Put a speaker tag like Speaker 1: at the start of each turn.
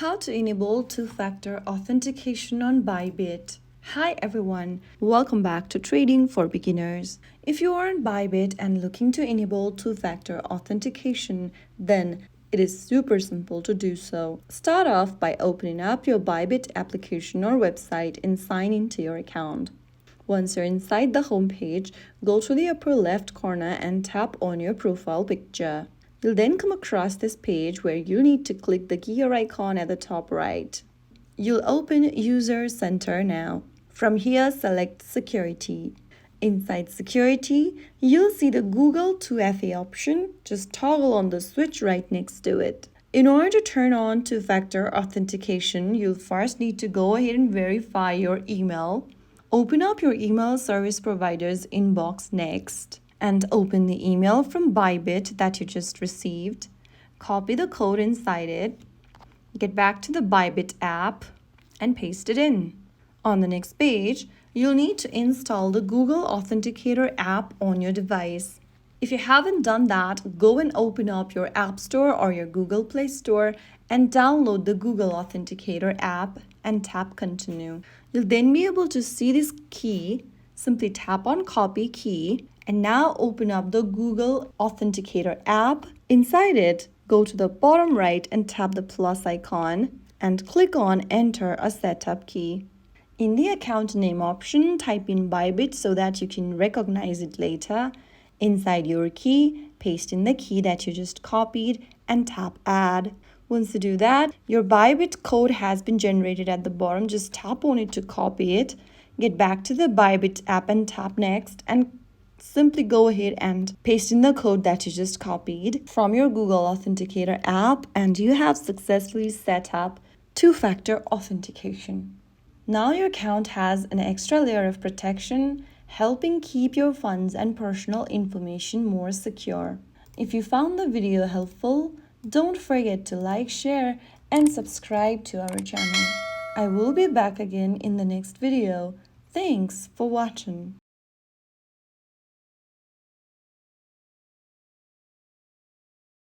Speaker 1: How to enable two-factor authentication on Bybit. Hi everyone, welcome back to Trading for Beginners. If you are on Bybit and looking to enable two-factor authentication, then it is super simple to do so. Start off by opening up your Bybit application or website and sign into your account. Once you're inside the home page, go to the upper left corner and tap on your profile picture. You'll then come across this page where you need to click the gear icon at the top right. You'll open User Center now. From here, select Security. Inside Security, you'll see the Google 2FA option. Just toggle on the switch right next to it. In order to turn on two-factor authentication, you'll first need to go ahead and verify your email. Open up your email service provider's inbox next and open the email from Bybit that you just received. Copy the code inside it, get back to the Bybit app and paste it in. On the next page, you'll need to install the Google Authenticator app on your device. If you haven't done that, go and open up your App Store or your Google Play Store and download the Google Authenticator app and tap Continue. You'll then be able to see this key. Simply tap on Copy Key and now open up the Google Authenticator app. Inside it, go to the bottom right and tap the plus icon and click on Enter a setup key. In the account name option, type in Bybit so that you can recognize it later. Inside your key, paste in the key that you just copied and tap Add. Once you do that, your Bybit code has been generated at the bottom. Just tap on it to copy it. Get back to the Bybit app and tap Next and simply go ahead and paste in the code that you just copied from your Google Authenticator app and you have successfully set up two-factor authentication. Now your account has an extra layer of protection, helping keep your funds and personal information more secure. If you found the video helpful, don't forget to like, share, and subscribe to our channel. I will be back again in the next video. Thanks for watching.